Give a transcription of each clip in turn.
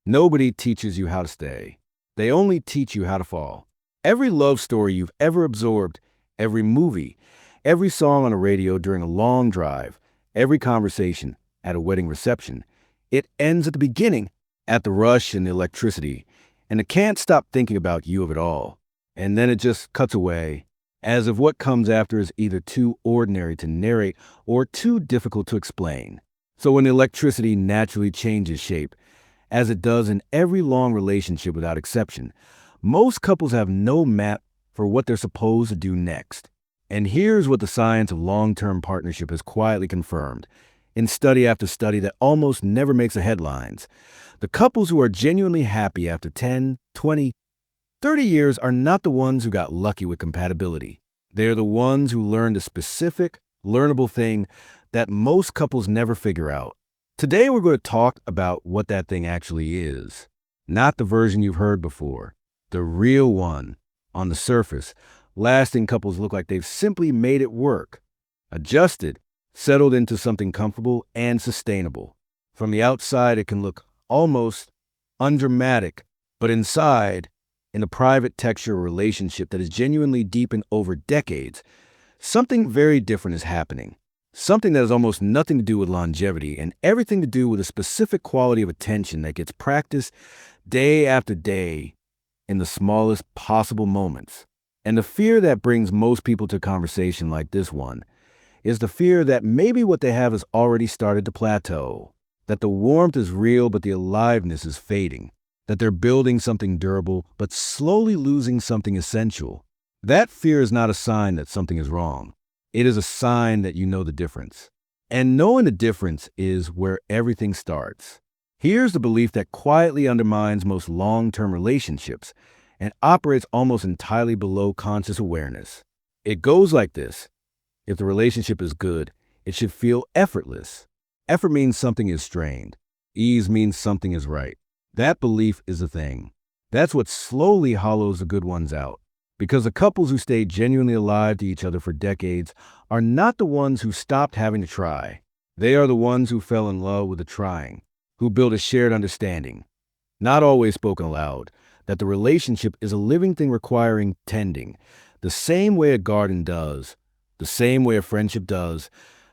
Nobody teaches you how to stay. They only teach you how to fall. Every love story you've ever absorbed, every movie, every song on the radio during a long drive, every conversation at a wedding reception, it ends at the beginning, at the rush and the electricity, and it can't stop thinking about you of it all. And then it just cuts away, as if what comes after is either too ordinary to narrate or too difficult to explain. So when the electricity naturally changes shape, as it does in every long relationship without exception, most couples have no map for what they're supposed to do next. And here's what the science of long-term partnership has quietly confirmed, in study after study that almost never makes the headlines. The couples who are genuinely happy after 10, 20, 30 years are not the ones who got lucky with compatibility. They're the ones who learned a specific, learnable thing that most couples never figure out. Today, we're going to talk about what that thing actually is. Not the version you've heard before, the real one. On the surface, lasting couples look like they've simply made it work, adjusted, settled into something comfortable and sustainable. From the outside, it can look almost undramatic, but inside, in the private texture of a relationship that is genuinely deepened over decades, something very different is happening. Something that has almost nothing to do with longevity and everything to do with a specific quality of attention that gets practiced day after day in the smallest possible moments. And the fear that brings most people to a conversation like this one is the fear that maybe what they have has already started to plateau, that the warmth is real but the aliveness is fading, that they're building something durable but slowly losing something essential. That fear is not a sign that something is wrong. It is a sign that you know the difference. And knowing the difference is where everything starts. Here's the belief that quietly undermines most long-term relationships and operates almost entirely below conscious awareness. It goes like this. If the relationship is good, it should feel effortless. Effort means something is strained. Ease means something is right. That belief is a thing. That's what slowly hollows the good ones out. Because the couples who stay genuinely alive to each other for decades are not the ones who stopped having to try. They are the ones who fell in love with the trying, who built a shared understanding, not always spoken aloud, that the relationship is a living thing requiring tending, the same way a garden does, the same way a friendship does,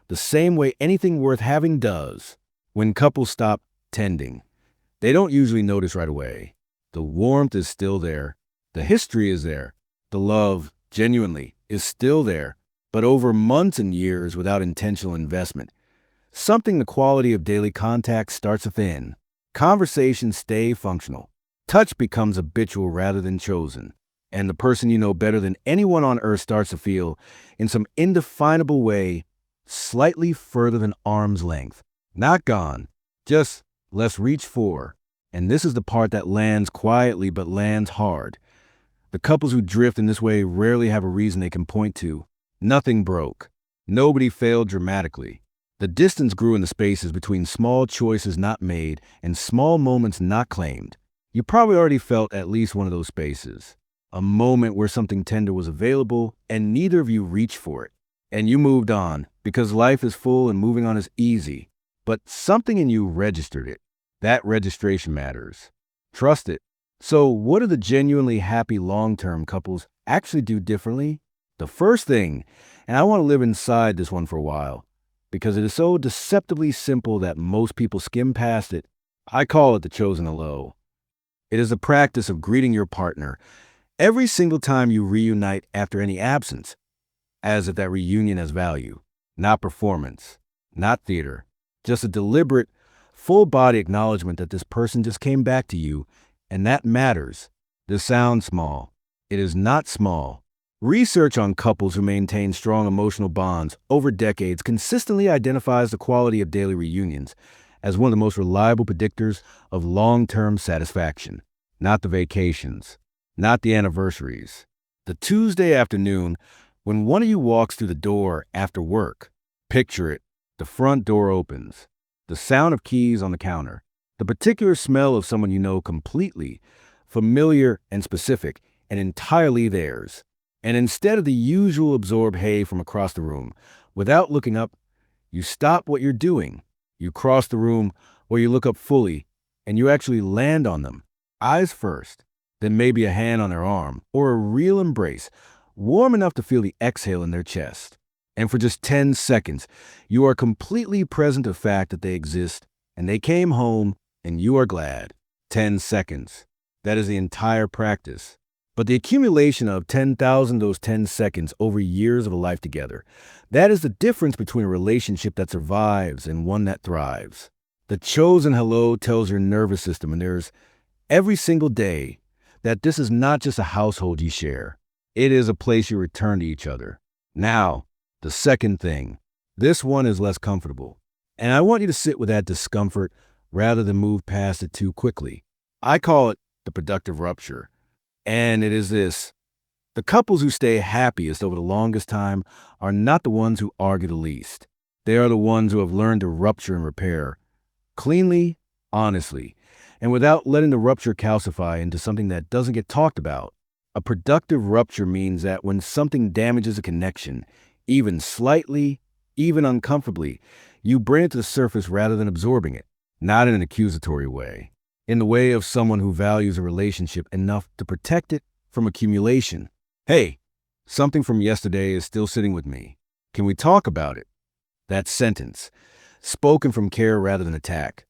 the same way anything worth having does. When couples stop tending, they don't usually notice right away. The warmth is still there. The history is there. The love, genuinely, is still there, but over months and years without intentional investment. Something the quality of daily contact starts to thin. Conversations stay functional. Touch becomes habitual rather than chosen. And the person you know better than anyone on earth starts to feel, in some indefinable way, slightly further than arm's length. Not gone, just less reached for. And this is the part that lands quietly but lands hard. The couples who drift in this way rarely have a reason they can point to. Nothing broke. Nobody failed dramatically. The distance grew in the spaces between small choices not made and small moments not claimed. You probably already felt at least one of those spaces. A moment where something tender was available and neither of you reached for it. And you moved on because life is full and moving on is easy. But something in you registered it. That registration matters. Trust it. So what do the genuinely happy long-term couples actually do differently? The first thing, and I want to live inside this one for a while, because it is so deceptively simple that most people skim past it, I call it the chosen hello. It is the practice of greeting your partner every single time you reunite after any absence, as if that reunion has value, not performance, not theater, just a deliberate, full-body acknowledgement that this person just came back to you. And that matters. This sounds small. It is not small. Research on couples who maintain strong emotional bonds over decades consistently identifies the quality of daily reunions as one of the most reliable predictors of long-term satisfaction. Not the vacations, not the anniversaries. The Tuesday afternoon when one of you walks through the door after work. Picture it. The front door opens. The sound of keys on the counter. The particular smell of someone you know completely, familiar and specific, and entirely theirs. And instead of the usual absorbed hay from across the room, Without looking up, you stop what you're doing. You cross the room, or you look up fully, and you actually land on them. Eyes first, then maybe a hand on their arm, or a real embrace, warm enough to feel the exhale in their chest. And for just 10 seconds, you are completely present to the fact that they exist, and they came home, and you are glad. 10 seconds. That is the entire practice. But the accumulation of 10,000 those 10 seconds over years of a life together, that is the difference between a relationship that survives and one that thrives. The chosen hello tells your nervous system, and there's every single day, that this is not just a household you share. It is a place you return to each other. Now, the second thing. This one is less comfortable. And I want you to sit with that discomfort rather than move past it too quickly. I call it the productive rupture. And it is this. The couples who stay happiest over the longest time are not the ones who argue the least. They are the ones who have learned to rupture and repair cleanly, honestly, and without letting the rupture calcify into something that doesn't get talked about. A productive rupture means that when something damages a connection, even slightly, even uncomfortably, you bring it to the surface rather than absorbing it, not in an accusatory way, in the way of someone who values a relationship enough to protect it from accumulation. Hey, something from yesterday is still sitting with me. Can we talk about it? That sentence, spoken from care rather than attack,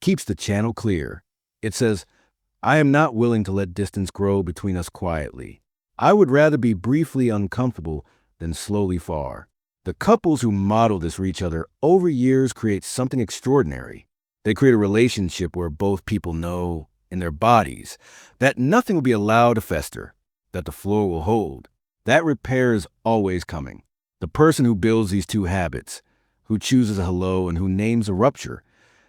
keeps the channel clear. It says, I am not willing to let distance grow between us quietly. I would rather be briefly uncomfortable than slowly far. The couples who model this for each other over years create something extraordinary. They create a relationship where both people know, in their bodies, that nothing will be allowed to fester, that the floor will hold. That repair is always coming. The person who builds these two habits, who chooses a hello and who names a rupture,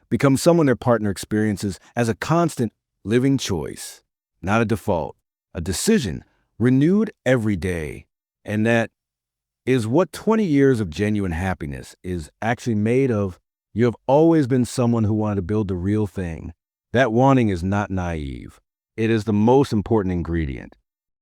becomes someone their partner experiences as a constant living choice, not a default, a decision renewed every day. And that is what 20 years of genuine happiness is actually made of. You have always been someone who wanted to build the real thing. That wanting is not naive. It is the most important ingredient.